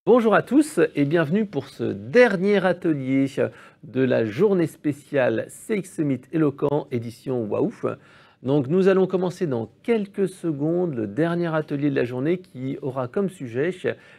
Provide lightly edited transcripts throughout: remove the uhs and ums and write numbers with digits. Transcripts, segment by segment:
Bonjour à tous et bienvenue pour ce dernier atelier de la journée spéciale CX Summit Éloquent édition Waouh. Donc nous allons commencer dans quelques secondes le dernier atelier de la journée qui aura comme sujet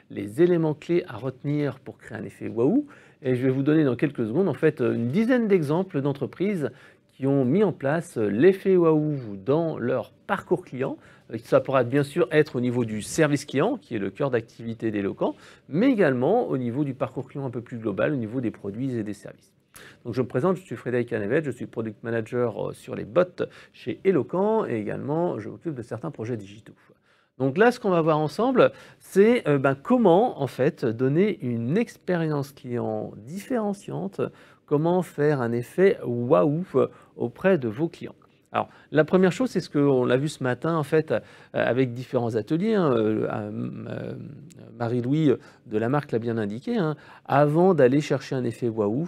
les éléments clés à retenir pour créer un effet Waouh. Et je vais vous donner dans quelques secondes en fait une dizaine d'exemples d'entreprises qui ont mis en place l'effet Waouh dans leur parcours client. Ça pourra bien sûr être au niveau du service client, qui est le cœur d'activité d'Éloquent, mais également au niveau du parcours client un peu plus global, au niveau des produits et des services. Donc je me présente, je suis Frédéric Cannevet, je suis Product Manager sur les bots chez Éloquent et également je m'occupe de certains projets digitaux. Donc là, ce qu'on va voir ensemble, c'est comment en fait donner une expérience client différenciante, comment faire un effet waouh auprès de vos clients. Alors, la première chose, c'est ce qu'on l'a vu ce matin, en fait, avec différents ateliers. Marie-Louis de la marque l'a bien indiqué. Avant d'aller chercher un effet waouh,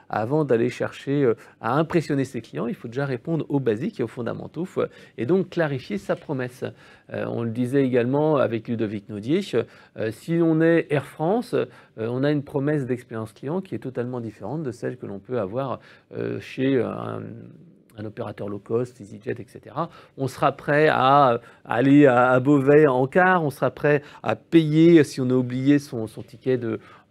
avant d'aller chercher à impressionner ses clients, il faut déjà répondre aux basiques et aux fondamentaux et donc clarifier sa promesse. On le disait également avec Ludovic Naudier, si on est Air France, on a une promesse d'expérience client qui est totalement différente de celle que l'on peut avoir chez un opérateur low cost, EasyJet, etc. On sera prêt à aller à Beauvais en car, on sera prêt à payer si on a oublié son ticket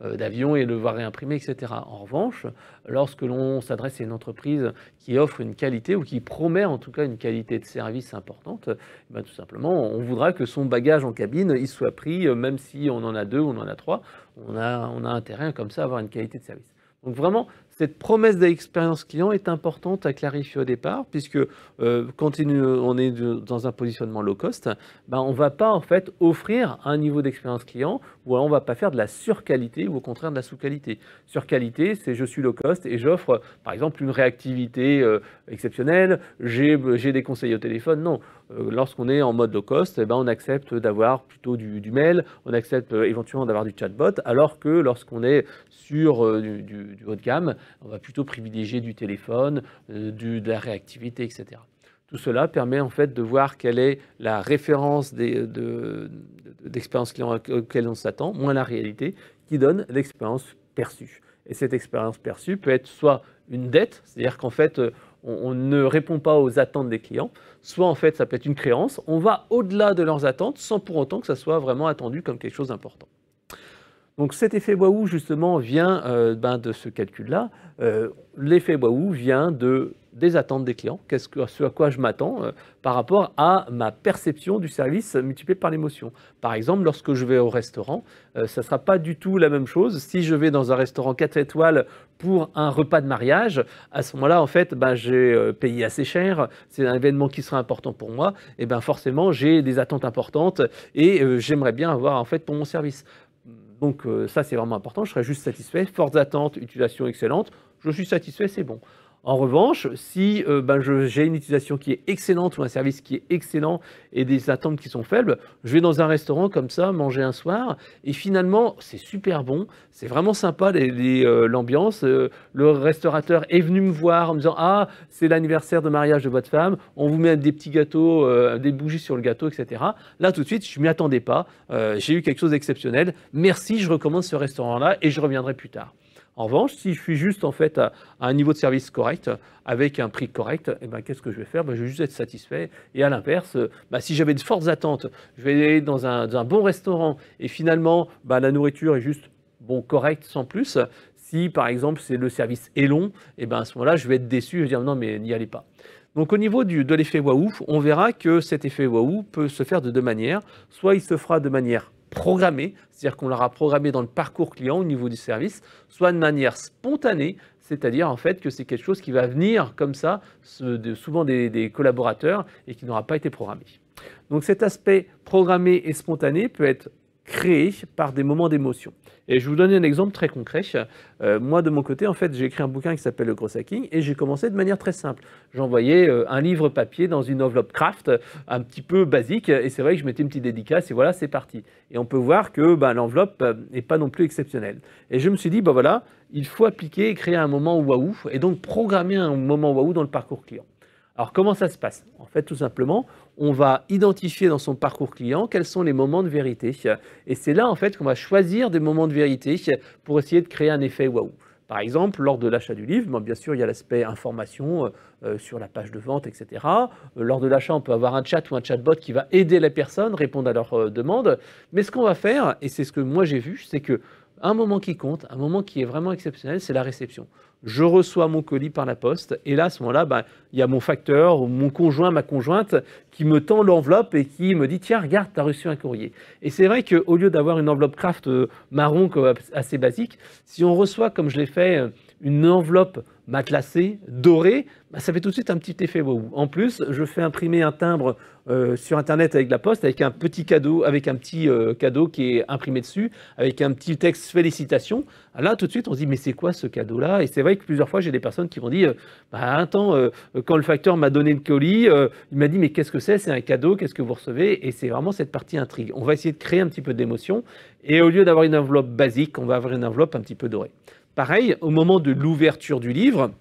d'avion et le voir réimprimer, etc. En revanche, lorsque l'on s'adresse à une entreprise qui offre une qualité ou qui promet en tout cas une qualité de service importante, tout simplement, on voudra que son bagage en cabine il soit pris, même si on en a 2 ou on en a 3, on a intérêt comme ça à avoir une qualité de service. Donc vraiment, cette promesse d'expérience client est importante à clarifier au départ, puisque quand on est dans un positionnement low cost, on ne va pas en fait offrir un niveau d'expérience client, ou alors on ne va pas faire de la surqualité ou au contraire de la sous-qualité. Surqualité, c'est je suis low cost et j'offre par exemple une réactivité exceptionnelle, j'ai des conseils au téléphone. Non, lorsqu'on est en mode low cost, on accepte d'avoir plutôt du mail, on accepte éventuellement d'avoir du chatbot, alors que lorsqu'on est sur du haut de gamme, on va plutôt privilégier du téléphone, de la réactivité, etc. Tout cela permet en fait de voir quelle est la référence d'expérience client auquel on s'attend, moins la réalité, qui donne l'expérience perçue. Et cette expérience perçue peut être soit une dette, c'est-à-dire qu'en fait, on ne répond pas aux attentes des clients, soit en fait, ça peut être une créance, on va au-delà de leurs attentes sans pour autant que ça soit vraiment attendu comme quelque chose d'important. Donc cet effet waouh justement vient de ce calcul-là. L'effet waouh vient des attentes des clients, ce à quoi je m'attends par rapport à ma perception du service multiplié par l'émotion. Par exemple, lorsque je vais au restaurant, ça ne sera pas du tout la même chose. Si je vais dans un restaurant 4 étoiles pour un repas de mariage, à ce moment-là, en fait, j'ai payé assez cher, c'est un événement qui sera important pour moi, et forcément, j'ai des attentes importantes et j'aimerais bien avoir en fait pour mon service. Donc ça, c'est vraiment important. Je serais juste satisfait. Fortes attentes, utilisation excellente. Je suis satisfait, c'est bon. En revanche, si j'ai une utilisation qui est excellente ou un service qui est excellent et des attentes qui sont faibles, je vais dans un restaurant comme ça, manger un soir, et finalement, c'est super bon, c'est vraiment sympa l'ambiance. Le restaurateur est venu me voir en me disant « Ah, c'est l'anniversaire de mariage de votre femme, on vous met des petits gâteaux, des bougies sur le gâteau, etc. » Là, tout de suite, je ne m'y attendais pas, j'ai eu quelque chose d'exceptionnel. Merci, je recommande ce restaurant-là et je reviendrai plus tard. En revanche, si je suis juste en fait à un niveau de service correct, avec un prix correct, qu'est-ce que je vais faire? Je vais juste être satisfait. Et à l'inverse, si j'avais de fortes attentes, je vais aller dans un bon restaurant et finalement, la nourriture est juste correcte sans plus. Si par exemple, le service est long, à ce moment-là, je vais être déçu, je vais dire non, mais n'y allez pas. Donc au niveau de l'effet waouh, on verra que cet effet waouh peut se faire de deux manières. Soit il se fera de manière programmée, c'est-à-dire qu'on l'aura programmé dans le parcours client au niveau du service, soit de manière spontanée, c'est-à-dire en fait que c'est quelque chose qui va venir comme ça, souvent des collaborateurs et qui n'aura pas été programmé. Donc cet aspect programmé et spontané peut être créé par des moments d'émotion. Et je vais vous donner un exemple très concret. Moi, de mon côté, en fait, j'ai écrit un bouquin qui s'appelle Le Gros Hacking et j'ai commencé de manière très simple. J'envoyais un livre papier dans une enveloppe craft, un petit peu basique, et c'est vrai que je mettais une petite dédicace et voilà, c'est parti. Et on peut voir que l'enveloppe n'est pas non plus exceptionnelle. Et je me suis dit, voilà, il faut appliquer et créer un moment waouh et donc programmer un moment waouh dans le parcours client. Alors, comment ça se passe? En fait, tout simplement, on va identifier dans son parcours client quels sont les moments de vérité. Et c'est là en fait qu'on va choisir des moments de vérité pour essayer de créer un effet waouh. Par exemple, lors de l'achat du livre, bien sûr, il y a l'aspect information sur la page de vente, etc. Lors de l'achat, on peut avoir un chat ou un chatbot qui va aider les personnes, répondre à leurs demandes. Mais ce qu'on va faire, et c'est ce que moi j'ai vu, c'est que un moment qui compte, un moment qui est vraiment exceptionnel, c'est la réception. Je reçois mon colis par la poste et là, à ce moment-là, il y a mon facteur, ou mon conjoint, ma conjointe qui me tend l'enveloppe et qui me dit « Tiens, regarde, tu as reçu un courrier ». Et c'est vrai qu'au lieu d'avoir une enveloppe craft marron assez basique, si on reçoit, comme je l'ai fait, une enveloppe matelassée, dorée, ça fait tout de suite un petit effet waouh. En plus, je fais imprimer un timbre sur Internet avec la poste, avec un petit cadeau, cadeau qui est imprimé dessus, avec un petit texte félicitations. Là, tout de suite, on se dit, mais c'est quoi ce cadeau-là? Et c'est vrai que plusieurs fois, j'ai des personnes qui m'ont dit, attends, quand le facteur m'a donné le colis, il m'a dit, mais qu'est-ce que c'est? C'est un cadeau, qu'est-ce que vous recevez? Et c'est vraiment cette partie intrigue. On va essayer de créer un petit peu d'émotion. Et au lieu d'avoir une enveloppe basique, on va avoir une enveloppe un petit peu dorée. Pareil, au moment de l'ouverture du livre,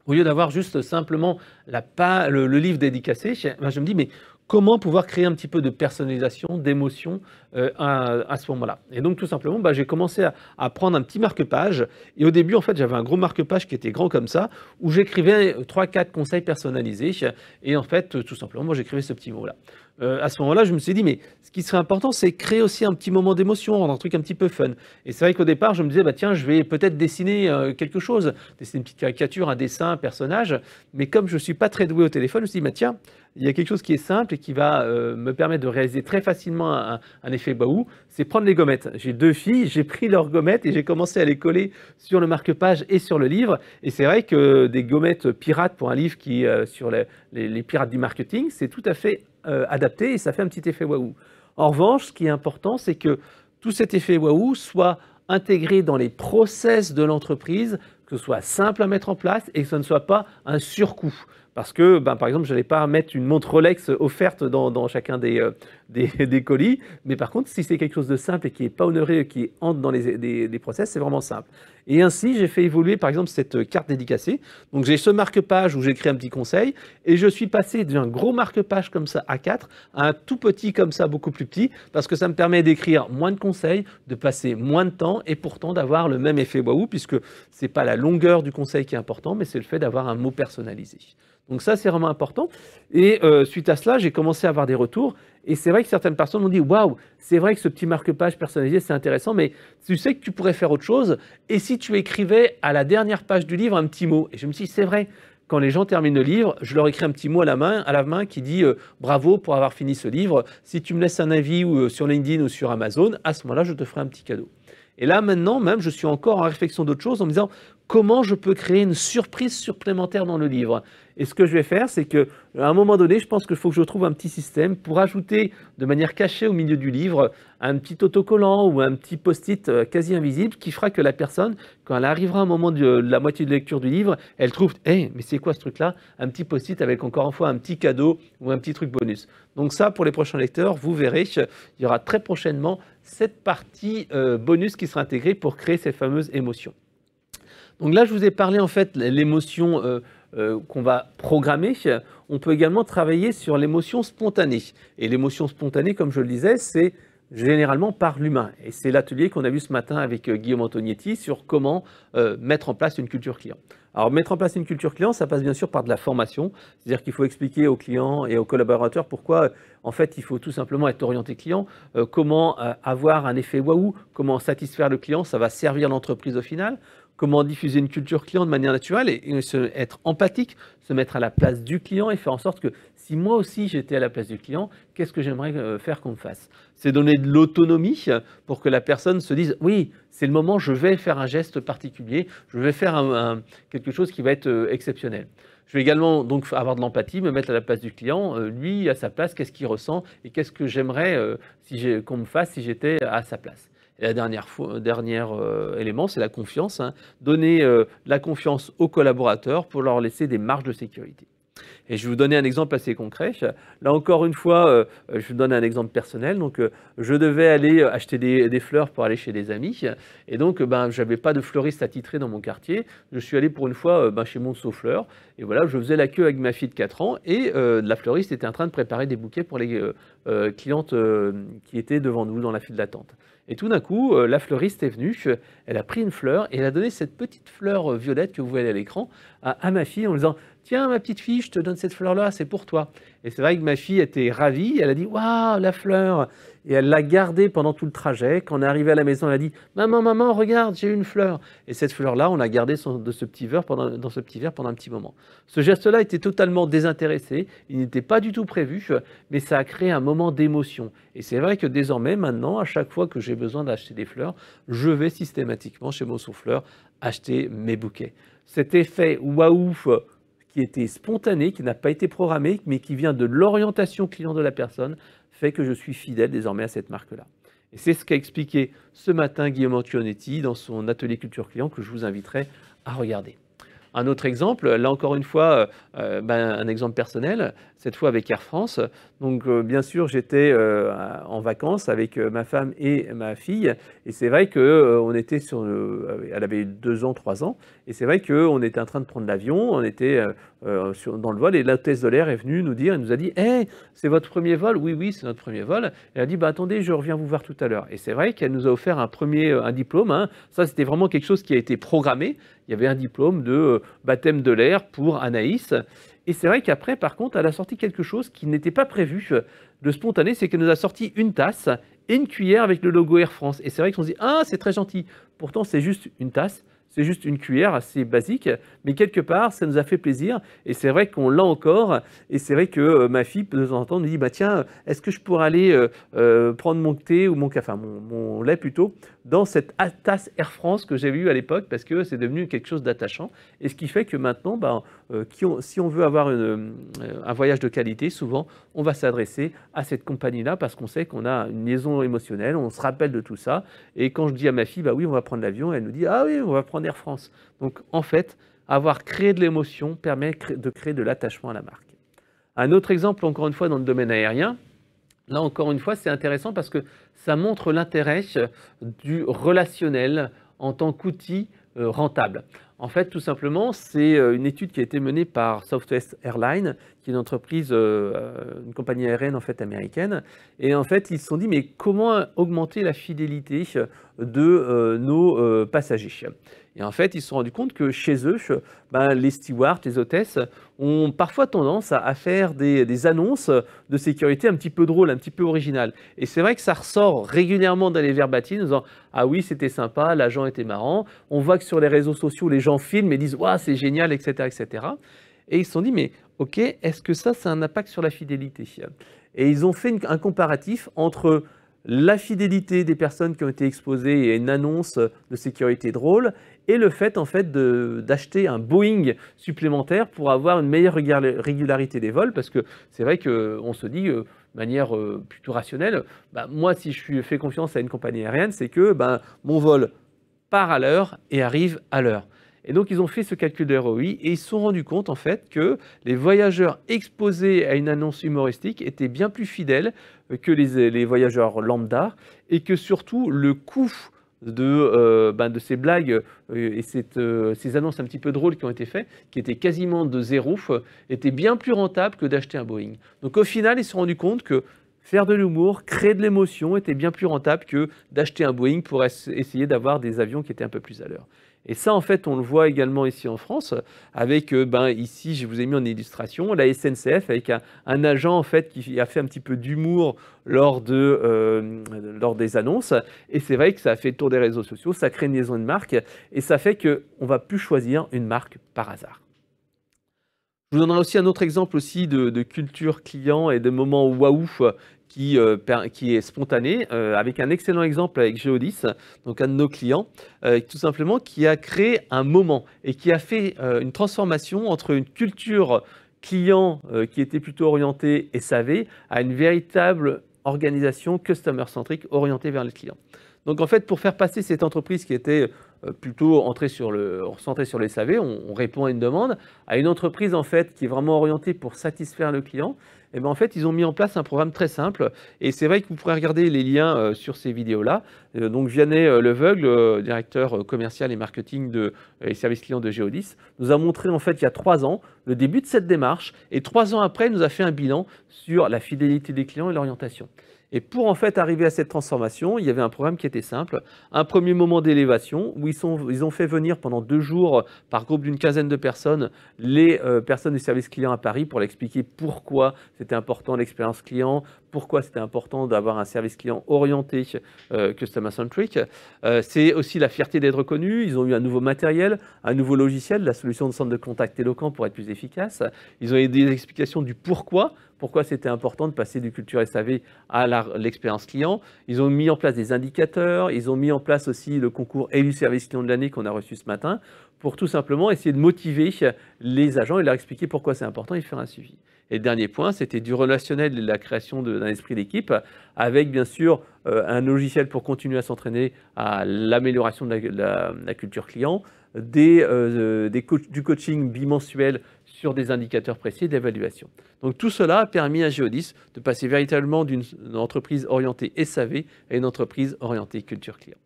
au lieu d'avoir juste simplement le livre dédicacé, je me dis, mais comment pouvoir créer un petit peu de personnalisation, d'émotion à ce moment-là? Et donc, tout simplement, j'ai commencé à prendre un petit marque-page. Et au début, en fait, j'avais un gros marque-page qui était grand comme ça, où j'écrivais 3-4 conseils personnalisés. Et en fait, tout simplement, moi, j'écrivais ce petit mot-là. À ce moment-là, je me suis dit, mais ce qui serait important, c'est créer aussi un petit moment d'émotion, rendre un truc un petit peu fun. Et c'est vrai qu'au départ, je me disais, tiens, je vais peut-être dessiner quelque chose, dessiner une petite caricature, un dessin, un personnage. Mais comme je ne suis pas très doué au téléphone, je me suis dit, tiens, il y a quelque chose qui est simple et qui va me permettre de réaliser très facilement un effet waouh, c'est prendre les gommettes. J'ai 2 filles, j'ai pris leurs gommettes et j'ai commencé à les coller sur le marque-page et sur le livre. Et c'est vrai que des gommettes pirates pour un livre qui sur les pirates du marketing, c'est tout à fait adapté et ça fait un petit effet waouh. En revanche, ce qui est important, c'est que tout cet effet waouh soit intégré dans les process de l'entreprise, que ce soit simple à mettre en place et que ce ne soit pas un surcoût. Parce que, par exemple, je n'allais pas mettre une montre Rolex offerte dans chacun des colis, mais par contre, si c'est quelque chose de simple et qui n'est pas honoré, qui entre dans les process, c'est vraiment simple. Et ainsi, j'ai fait évoluer, par exemple, cette carte dédicacée. Donc, j'ai ce marque-page où j'écris un petit conseil, et je suis passé d'un gros marque-page comme ça, A4, à un tout petit comme ça, beaucoup plus petit, parce que ça me permet d'écrire moins de conseils, de passer moins de temps, et pourtant d'avoir le même effet waouh, puisque ce n'est pas la longueur du conseil qui est important, mais c'est le fait d'avoir un mot personnalisé. Donc ça, c'est vraiment important. Et suite à cela, j'ai commencé à avoir des retours. Et c'est vrai que certaines personnes m'ont dit « Waouh, c'est vrai que ce petit marque-page personnalisé, c'est intéressant, mais tu sais que tu pourrais faire autre chose. Et si tu écrivais à la dernière page du livre un petit mot ?» Et je me suis dit « C'est vrai, quand les gens terminent le livre, je leur écris un petit mot à la main qui dit bravo pour avoir fini ce livre. Si tu me laisses un avis sur LinkedIn ou sur Amazon, à ce moment-là, je te ferai un petit cadeau. » Et là, maintenant, même, je suis encore en réflexion d'autre chose en me disant comment je peux créer une surprise supplémentaire dans le livre. Et ce que je vais faire, c'est qu'à un moment donné, je pense qu'il faut que je trouve un petit système pour ajouter de manière cachée au milieu du livre un petit autocollant ou un petit post-it quasi invisible qui fera que la personne, quand elle arrivera à un moment de la moitié de lecture du livre, elle trouve « Hey, mais c'est quoi ce truc-là ?» Un petit post-it avec encore une fois un petit cadeau ou un petit truc bonus. Donc ça, pour les prochains lecteurs, vous verrez, il y aura très prochainement cette partie bonus qui sera intégrée pour créer ces fameuses émotions. Donc là, je vous ai parlé en fait de l'émotion qu'on va programmer. On peut également travailler sur l'émotion spontanée. Et l'émotion spontanée, comme je le disais, c'est généralement par l'humain. Et c'est l'atelier qu'on a vu ce matin avec Guillaume Antognetti sur comment mettre en place une culture client. Alors, mettre en place une culture client, ça passe bien sûr par de la formation. C'est-à-dire qu'il faut expliquer aux clients et aux collaborateurs pourquoi, en fait, il faut tout simplement être orienté client, comment avoir un effet waouh, comment satisfaire le client, ça va servir l'entreprise au final, comment diffuser une culture client de manière naturelle et être empathique, se mettre à la place du client et faire en sorte que si moi aussi j'étais à la place du client, qu'est-ce que j'aimerais faire qu'on me fasse? C'est donner de l'autonomie pour que la personne se dise « Oui, c'est le moment, je vais faire un geste particulier, je vais faire quelque chose qui va être exceptionnel. » Je vais également donc avoir de l'empathie, me mettre à la place du client, lui à sa place, qu'est-ce qu'il ressent et qu'est-ce que j'aimerais qu'on me fasse si j'étais à sa place. Et la dernière élément, c'est la confiance. Donner la confiance aux collaborateurs pour leur laisser des marges de sécurité. Et je vais vous donner un exemple assez concret. Là encore une fois, je vous donne un exemple personnel. Donc, je devais aller acheter des fleurs pour aller chez des amis. Et donc, je n'avais pas de fleuriste attitré dans mon quartier. Je suis allé pour une fois chez Monceau Fleurs. Et voilà, je faisais la queue avec ma fille de 4 ans. Et la fleuriste était en train de préparer des bouquets pour les clientes qui étaient devant nous dans la file d'attente. Et tout d'un coup, la fleuriste est venue, elle a pris une fleur et elle a donné cette petite fleur violette que vous voyez à l'écran à ma fille en lui disant: «Tiens, ma petite fille, je te donne cette fleur-là, c'est pour toi.» Et c'est vrai que ma fille était ravie, elle a dit: «Waouh, la fleur!» Et elle l'a gardée pendant tout le trajet. Quand on est arrivé à la maison, elle a dit: «Maman, maman, regarde, j'ai une fleur.» Et cette fleur-là, on l'a gardée dans ce petit verre pendant un petit moment. Ce geste-là était totalement désintéressé, il n'était pas du tout prévu, mais ça a créé un moment d'émotion. Et c'est vrai que désormais, maintenant, à chaque fois que j'ai besoin d'acheter des fleurs, je vais systématiquement chez Monceau Fleurs acheter mes bouquets. Cet effet waouh qui était spontané, qui n'a pas été programmé, mais qui vient de l'orientation client de la personne, fait que je suis fidèle désormais à cette marque-là. Et c'est ce qu'a expliqué ce matin Guillaume Antionetti dans son atelier culture client que je vous inviterai à regarder. Un autre exemple, là encore une fois, un exemple personnel, cette fois avec Air France. Donc bien sûr, j'étais en vacances avec ma femme et ma fille. Et c'est vrai qu'on était elle avait 2 ans, 3 ans. Et c'est vrai qu'on était en train de prendre l'avion, on était dans le vol. Et l'hôtesse de l'air est venue nous dire, elle nous a dit: «Hey, c'est votre premier vol?» «Oui, oui, c'est notre premier vol.» Elle a dit: «Attendez, je reviens vous voir tout à l'heure.» Et c'est vrai qu'elle nous a offert un diplôme. Hein. Ça, c'était vraiment quelque chose qui a été programmé. Il y avait un diplôme de baptême de l'air pour Anaïs. Et c'est vrai qu'après, par contre, elle a sorti quelque chose qui n'était pas prévu de spontané, c'est qu'elle nous a sorti une tasse et une cuillère avec le logo Air France. Et c'est vrai qu'on se dit: «Ah, c'est très gentil.» Pourtant, c'est juste une tasse, c'est juste une cuillère assez basique, mais quelque part, ça nous a fait plaisir. Et c'est vrai qu'on l'a encore. Et c'est vrai que ma fille, de temps en temps, nous dit: «Tiens, est-ce que je pourrais aller prendre mon thé ou mon café, enfin mon lait plutôt, dans cette tasse Air France que j'avais eue à l'époque», parce que c'est devenu quelque chose d'attachant. Et ce qui fait que maintenant, si on veut avoir un voyage de qualité, souvent, on va s'adresser à cette compagnie-là parce qu'on sait qu'on a une liaison émotionnelle, on se rappelle de tout ça. Et quand je dis à ma fille: «Oui, on va prendre l'avion», elle nous dit: «Ah oui, on va prendre Air France.» Donc, en fait, avoir créé de l'émotion permet de créer de l'attachement à la marque. Un autre exemple, encore une fois, dans le domaine aérien. Là, encore une fois, c'est intéressant parce que ça montre l'intérêt du relationnel en tant qu'outil rentable. En fait, tout simplement, c'est une étude qui a été menée par Southwest Airlines, qui est une entreprise, une compagnie aérienne en fait américaine. Et en fait, ils se sont dit: mais comment augmenter la fidélité de nos passagers? Et en fait, ils se sont rendus compte que chez eux, les stewards, les hôtesses, ont parfois tendance à faire des annonces de sécurité un petit peu drôles, un petit peu originales. Et c'est vrai que ça ressort régulièrement dans les verbatim en disant: «Ah oui, c'était sympa, l'agent était marrant.» On voit que sur les réseaux sociaux, les gens filment et disent: «Waouh, c'est génial, etc., etc.» Et ils se sont dit: mais ok, est-ce que ça a un impact sur la fidélité? Et ils ont fait un comparatif entre la fidélité des personnes qui ont été exposées à une annonce de sécurité drôle et le fait en fait d'acheter un Boeing supplémentaire pour avoir une meilleure régularité des vols, parce que c'est vrai qu'on se dit de manière plutôt rationnelle, moi si je fais confiance à une compagnie aérienne, c'est que mon vol part à l'heure et arrive à l'heure. Et donc ils ont fait ce calcul de ROI et ils se sont rendus compte en fait que les voyageurs exposés à une annonce humoristique étaient bien plus fidèles que les voyageurs lambda, et que surtout le coût de ces blagues et ces annonces un petit peu drôles qui ont été faites, qui étaient quasiment de zéro, étaient bien plus rentables que d'acheter un Boeing. Donc au final, ils se sont rendus compte que faire de l'humour, créer de l'émotion était bien plus rentable que d'acheter un Boeing pour essayer d'avoir des avions qui étaient un peu plus à l'heure. Et ça, en fait, on le voit également ici en France, avec, ici, je vous ai mis en illustration, la SNCF, avec un agent, en fait, qui a fait un petit peu d'humour lors des annonces. Et c'est vrai que ça a fait le tour des réseaux sociaux, ça crée une liaison de marque, et ça fait qu'on ne va plus choisir une marque par hasard. Je vous donnerai aussi un autre exemple aussi de culture client et de moments waouh qui est spontané, avec un excellent exemple avec Geodis, donc un de nos clients, tout simplement qui a créé un moment et qui a fait une transformation entre une culture client qui était plutôt orientée SAV à une véritable organisation customer-centrique orientée vers le client. Donc en fait, pour faire passer cette entreprise qui était plutôt centré sur les SAV, on répond à une demande, à une entreprise en fait qui est vraiment orientée pour satisfaire le client. Et bien en fait, ils ont mis en place un programme très simple. Et c'est vrai que vous pourrez regarder les liens sur ces vidéos-là. Donc Vianney Leveugle, directeur commercial et marketing et services clients de Geodis, nous a montré en fait il y a 3 ans le début de cette démarche. Et 3 ans après, il nous a fait un bilan sur la fidélité des clients et l'orientation. Et pour en fait arriver à cette transformation, il y avait un programme qui était simple. Un premier moment d'élévation où ils ont fait venir pendant 2 jours par groupe d'une quinzaine de personnes les personnes du service client à Paris pour leur expliquer pourquoi c'était important l'expérience client, pourquoi c'était important d'avoir un service client orienté customer centric. C'est aussi la fierté d'être reconnu. Ils ont eu un nouveau matériel, un nouveau logiciel, la solution de centre de contact éloquent pour être plus efficace. Ils ont eu des explications du pourquoi c'était important de passer du culture SAV à l'expérience client. Ils ont mis en place des indicateurs, ils ont mis en place aussi le concours élu service client de l'année qu'on a reçu ce matin pour tout simplement essayer de motiver les agents et leur expliquer pourquoi c'est important et faire un suivi. Et le dernier point, c'était du relationnel et de la création d'un esprit d'équipe avec bien sûr un logiciel pour continuer à s'entraîner à l'amélioration de la culture client, du coaching bimensuel sur des indicateurs précis d'évaluation. Donc tout cela a permis à Geodis de passer véritablement d'une entreprise orientée SAV à une entreprise orientée culture client.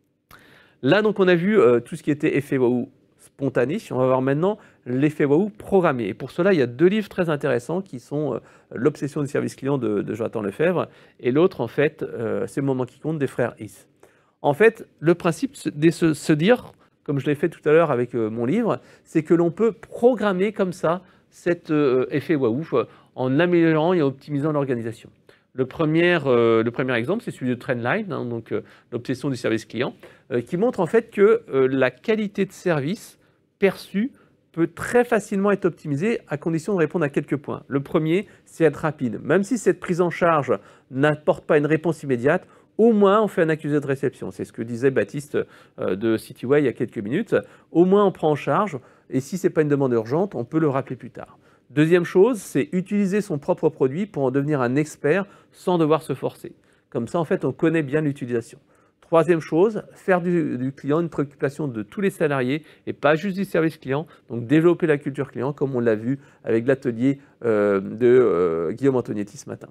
Là, donc, on a vu tout ce qui était effet waouh spontané. On va voir maintenant l'effet waouh programmé. Et pour cela, il y a 2 livres très intéressants qui sont L'obsession du service client de Jonathan Lefebvre et l'autre, en fait, C'est le moment qui compte des frères Is. En fait, le principe de se dire, comme je l'ai fait tout à l'heure avec mon livre, c'est que l'on peut programmer comme ça cet effet waouh en améliorant et optimisant l'organisation. Le premier exemple, c'est celui de Trendline, donc l'obsession du service client, qui montre en fait que la qualité de service perçue peut très facilement être optimisée à condition de répondre à quelques points. Le premier, c'est être rapide. Même si cette prise en charge n'apporte pas une réponse immédiate, au moins on fait un accusé de réception. C'est ce que disait Baptiste de Cityway il y a quelques minutes. Au moins on prend en charge, et si ce n'est pas une demande urgente, on peut le rappeler plus tard. Deuxième chose, c'est utiliser son propre produit pour en devenir un expert sans devoir se forcer. Comme ça, en fait, on connaît bien l'utilisation. Troisième chose, faire du client une préoccupation de tous les salariés et pas juste du service client. Donc, développer la culture client, comme on l'a vu avec l'atelier de Guillaume Antonietti ce matin.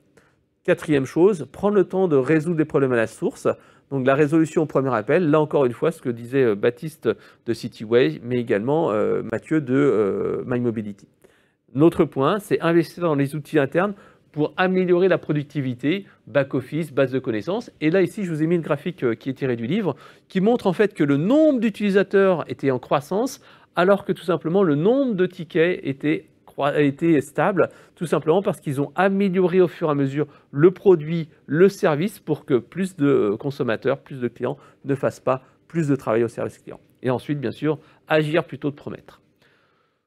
Quatrième chose, prendre le temps de résoudre les problèmes à la source. Donc, la résolution au premier appel, là encore une fois, ce que disait Baptiste de Cityway, mais également Mathieu de MyMobility. L'autre point, c'est investir dans les outils internes pour améliorer la productivité, back-office, base de connaissances. Et là, ici, je vous ai mis le graphique qui est tiré du livre, qui montre en fait que le nombre d'utilisateurs était en croissance, alors que tout simplement, le nombre de tickets était stable, tout simplement parce qu'ils ont amélioré au fur et à mesure le produit, le service, pour que plus de consommateurs, plus de clients ne fassent pas plus de travail au service client. Et ensuite, bien sûr, agir plutôt que promettre.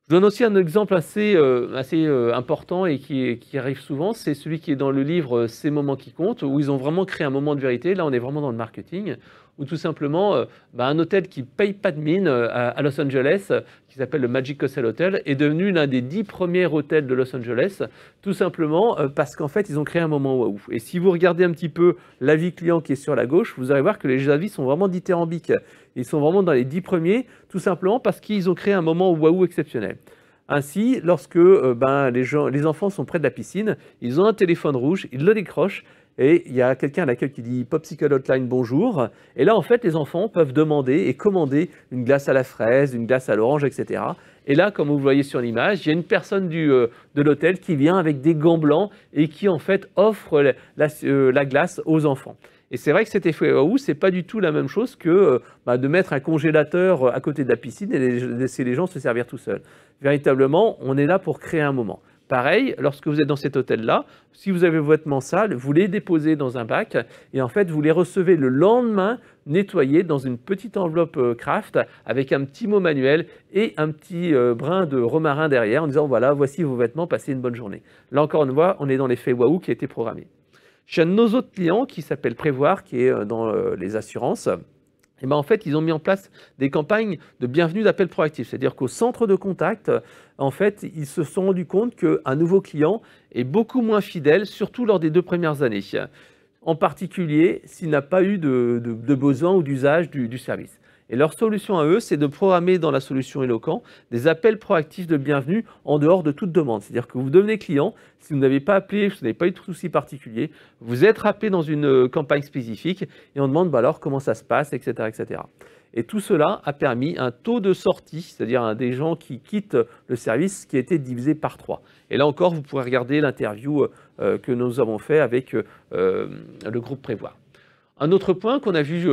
Je donne aussi un exemple assez important et qui arrive souvent, c'est celui qui est dans le livre Ces moments qui comptent, où ils ont vraiment créé un moment de vérité. Là, on est vraiment dans le marketing, ou tout simplement un hôtel qui ne paye pas de mine à Los Angeles, qui s'appelle le Magic Castle Hotel, est devenu l'un des 10 premiers hôtels de Los Angeles, tout simplement parce qu'en fait, ils ont créé un moment waouh. Et si vous regardez un petit peu l'avis client qui est sur la gauche, vous allez voir que les avis sont vraiment dithyrambiques. Ils sont vraiment dans les 10 premiers, tout simplement parce qu'ils ont créé un moment waouh exceptionnel. Ainsi, lorsque les enfants sont près de la piscine, ils ont un téléphone rouge, ils le décrochent, et il y a quelqu'un à l'accueil qui dit Popsicle Hotline bonjour. Et là, en fait, les enfants peuvent demander et commander une glace à la fraise, une glace à l'orange, etc. Et là, comme vous le voyez sur l'image, il y a une personne de l'hôtel qui vient avec des gants blancs et qui, en fait, offre la glace aux enfants. Et c'est vrai que cet effet waouh, c'est pas du tout la même chose que de mettre un congélateur à côté de la piscine et laisser les gens se servir tout seuls. Véritablement, on est là pour créer un moment. Pareil, lorsque vous êtes dans cet hôtel-là, si vous avez vos vêtements sales, vous les déposez dans un bac et en fait, vous les recevez le lendemain nettoyés dans une petite enveloppe craft avec un petit mot manuel et un petit brin de romarin derrière en disant voilà, voici vos vêtements, passez une bonne journée. Là encore une fois, on est dans l'effet waouh qui a été programmé. Chez un de nos autres clients qui s'appelle Prévoir, qui est dans les assurances, et en fait, ils ont mis en place des campagnes de bienvenue d'appel proactif. C'est-à-dire qu'au centre de contact, en fait, ils se sont rendus compte qu'un nouveau client est beaucoup moins fidèle, surtout lors des 2 premières années. En particulier, s'il n'a pas eu de besoin ou d'usage du service. Et leur solution à eux, c'est de programmer dans la solution Eloquent des appels proactifs de bienvenue en dehors de toute demande. C'est-à-dire que vous devenez client, si vous n'avez pas appelé, si vous n'avez pas eu de souci particulier, vous êtes rappelé dans une campagne spécifique et on demande alors comment ça se passe, etc., etc. Et tout cela a permis un taux de sortie, c'est-à-dire des gens qui quittent le service, qui a été divisé par 3. Et là encore, vous pourrez regarder l'interview que nous avons fait avec le groupe Prévoir. Un autre point qu'on a vu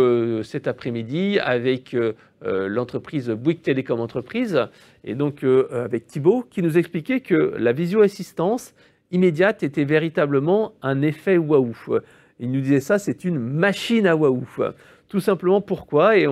cet après-midi avec l'entreprise Bouygues Télécom Entreprise, et donc avec Thibaut, qui nous expliquait que la visio-assistance immédiate était véritablement un effet waouh. Il nous disait ça, c'est une machine à waouh. Tout simplement pourquoi, et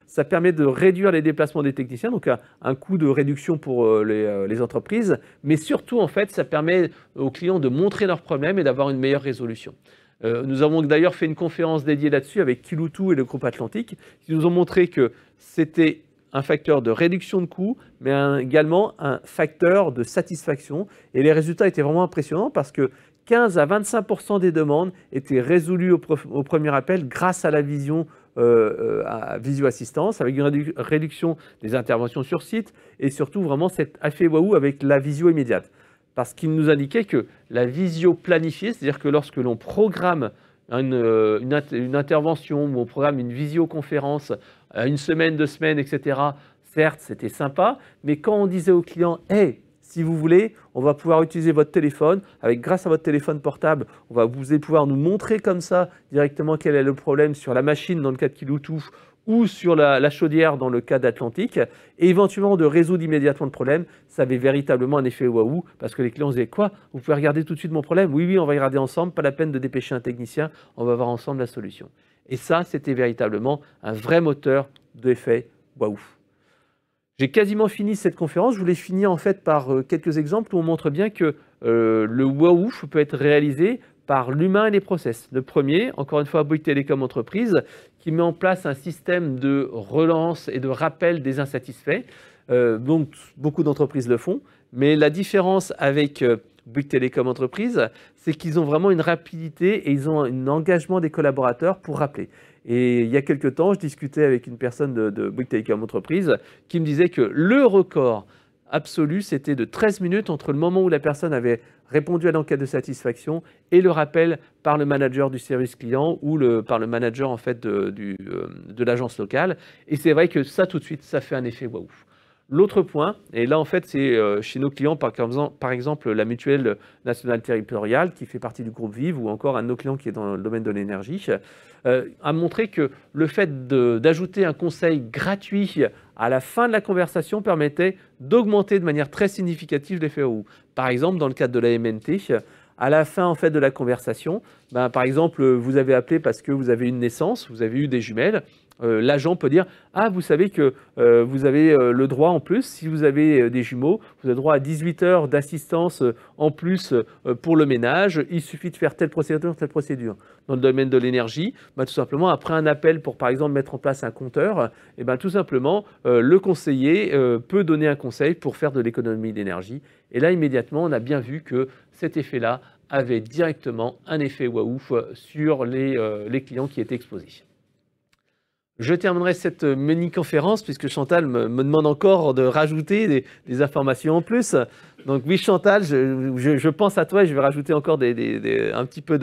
ça permet de réduire les déplacements des techniciens, donc un coût de réduction pour les entreprises, mais surtout en fait ça permet aux clients de montrer leurs problèmes et d'avoir une meilleure résolution. Nous avons d'ailleurs fait une conférence dédiée là-dessus avec Kiloutou et le groupe Atlantique, qui nous ont montré que c'était un facteur de réduction de coûts, mais également un facteur de satisfaction, et les résultats étaient vraiment impressionnants parce que 15 à 25% des demandes étaient résolues au premier appel grâce à la visio-assistance, avec une réduction des interventions sur site et surtout vraiment cet effet waouh avec la visio immédiate. Parce qu'il nous indiquait que la visio planifiée, c'est-à-dire que lorsque l'on programme une intervention ou on programme une visioconférence à une semaine, 2 semaines, etc., certes, c'était sympa, mais quand on disait au client « Hey, si vous voulez, on va pouvoir utiliser votre téléphone. Grâce à votre téléphone portable, vous allez pouvoir nous montrer comme ça directement quel est le problème sur la machine dans le cas de Kiloutou ou sur la chaudière dans le cas d'Atlantique, et éventuellement de résoudre immédiatement le problème. Ça avait véritablement un effet waouh, parce que les clients disaient « Quoi? Vous pouvez regarder tout de suite mon problème? Oui, on va regarder ensemble, pas la peine de dépêcher un technicien, on va voir ensemble la solution. » Et ça, c'était véritablement un vrai moteur d'effet waouh. J'ai quasiment fini cette conférence. Je voulais finir en fait par quelques exemples où on montre bien que le waouh peut être réalisé par l'humain et les process. Le premier, encore une fois, Bouygues Télécom Entreprise, qui met en place un système de relance et de rappel des insatisfaits. Donc, beaucoup d'entreprises le font. Mais la différence avec Bouygues Télécom Entreprise, c'est qu'ils ont vraiment une rapidité et ils ont un engagement des collaborateurs pour rappeler. Et il y a quelques temps, je discutais avec une personne de Bouygues Télécom Entreprise qui me disait que le record absolu, c'était de 13 minutes entre le moment où la personne avait répondu à l'enquête de satisfaction et le rappel par le manager du service client ou par le manager en fait de l'agence locale. Et c'est vrai que ça, tout de suite, ça fait un effet waouh. L'autre point, et là en fait c'est chez nos clients, par exemple la Mutuelle Nationale Territoriale qui fait partie du groupe Vive ou encore un de nos clients qui est dans le domaine de l'énergie, a montré que le fait d'ajouter un conseil gratuit à la fin de la conversation permettait d'augmenter de manière très significative l'effet waouh. Par exemple dans le cadre de la MNT, à la fin en fait de la conversation, par exemple vous avez appelé parce que vous avez une naissance, vous avez eu des jumelles. L'agent peut dire « Ah, vous savez que vous avez le droit en plus, si vous avez des jumeaux, vous avez droit à 18 heures d'assistance en plus pour le ménage. Il suffit de faire telle procédure, telle procédure. » Dans le domaine de l'énergie, tout simplement, après un appel pour, par exemple, mettre en place un compteur, tout simplement, le conseiller peut donner un conseil pour faire de l'économie d'énergie. Et là, immédiatement, on a bien vu que cet effet-là avait directement un effet waouh sur les clients qui étaient exposés. Je terminerai cette mini-conférence puisque Chantal me demande encore de rajouter des informations en plus. Donc oui Chantal, je pense à toi et je vais rajouter encore un petit peu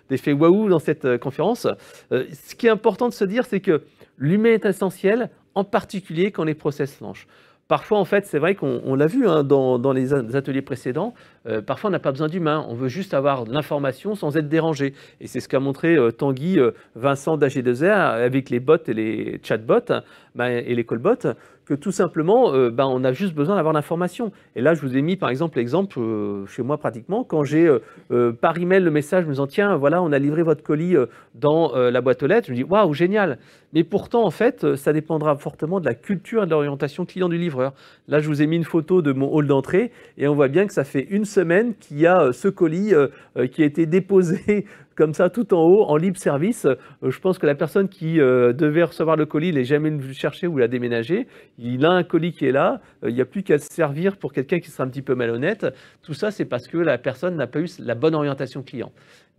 d'effet waouh dans cette conférence. Ce qui est important de se dire, c'est que l'humain est essentiel, en particulier quand les process lancent. Parfois, en fait, c'est vrai qu'on l'a vu dans les ateliers précédents, parfois on n'a pas besoin d'humain, on veut juste avoir de l'information sans être dérangé. Et c'est ce qu'a montré Tanguy Vincent d'AG2R avec les bots et les chatbots et les callbots, que tout simplement, on a juste besoin d'avoir l'information. Et là, je vous ai mis par exemple l'exemple chez moi pratiquement, quand j'ai par email le message me disant « Tiens, voilà, on a livré votre colis dans la boîte aux lettres », je me dis « Waouh, génial !» Mais pourtant, en fait, ça dépendra fortement de la culture et de l'orientation client du livreur. Là, je vous ai mis une photo de mon hall d'entrée et on voit bien que ça fait 1 semaine semaine qu'il y a ce colis qui a été déposé comme ça tout en haut en libre service. Je pense que la personne qui devait recevoir le colis, il n'est jamais venu le chercher ou l'a déménagé. Il a un colis qui est là, il n'y a plus qu'à se servir pour quelqu'un qui sera un petit peu malhonnête. Tout ça, c'est parce que la personne n'a pas eu la bonne orientation client.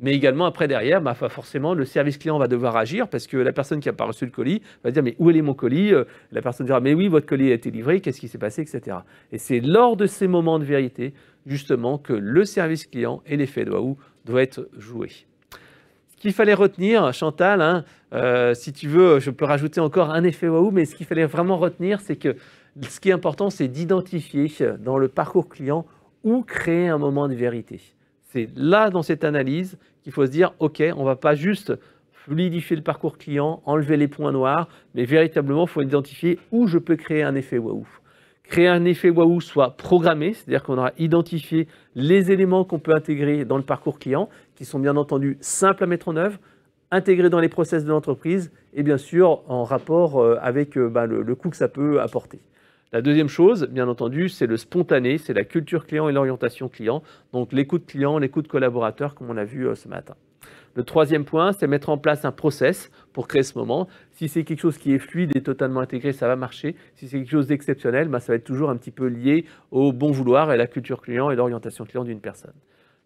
Mais également, après, derrière, forcément, le service client va devoir agir parce que la personne qui n'a pas reçu le colis va dire « Mais où est mon colis ?» La personne dira « Mais oui, votre colis a été livré, qu'est-ce qui s'est passé ?» etc. Et c'est lors de ces moments de vérité, justement, que le service client et l'effet de waouh doivent être joués. Ce qu'il fallait retenir, Chantal, si tu veux, je peux rajouter encore un effet waouh, mais ce qu'il fallait vraiment retenir, c'est que ce qui est important, c'est d'identifier dans le parcours client où créer un moment de vérité. C'est là, dans cette analyse, qu'il faut se dire, OK, on ne va pas juste fluidifier le parcours client, enlever les points noirs, mais véritablement, il faut identifier où je peux créer un effet waouh. Créer un effet waouh soit programmé, c'est-à-dire qu'on aura identifié les éléments qu'on peut intégrer dans le parcours client, qui sont bien entendu simples à mettre en œuvre, intégrés dans les process de l'entreprise et bien sûr en rapport avec le coût que ça peut apporter. La deuxième chose, bien entendu, c'est le spontané, c'est la culture client et l'orientation client, donc l'écoute client, l'écoute collaborateur, comme on l'a vu ce matin. Le troisième point, c'est mettre en place un process pour créer ce moment. Si c'est quelque chose qui est fluide et totalement intégré, ça va marcher. Si c'est quelque chose d'exceptionnel, ça va être toujours un petit peu lié au bon vouloir et à la culture client et l'orientation client d'une personne.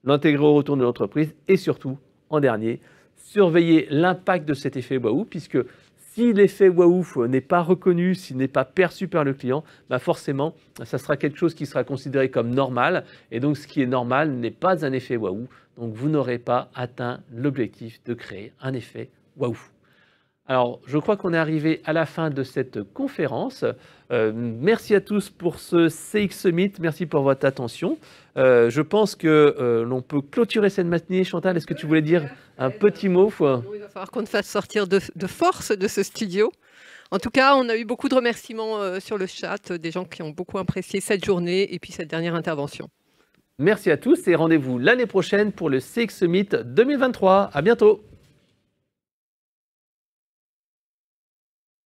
L'intégrer au retour de l'entreprise et surtout, en dernier, surveiller l'impact de cet effet waouh, puisque si l'effet waouh n'est pas reconnu, s'il n'est pas perçu par le client, forcément, ça sera quelque chose qui sera considéré comme normal. Et donc, ce qui est normal n'est pas un effet waouh. Donc, vous n'aurez pas atteint l'objectif de créer un effet waouh. Alors, je crois qu'on est arrivé à la fin de cette conférence. Merci à tous pour ce CX Summit. Merci pour votre attention. Je pense que l'on peut clôturer cette matinée. Chantal, est-ce que tu voulais dire un petit mot? Il va falloir qu'on te fasse sortir de force de ce studio. En tout cas, on a eu beaucoup de remerciements sur le chat, des gens qui ont beaucoup apprécié cette journée et puis cette dernière intervention. Merci à tous et rendez-vous l'année prochaine pour le CX Summit 2023. À bientôt.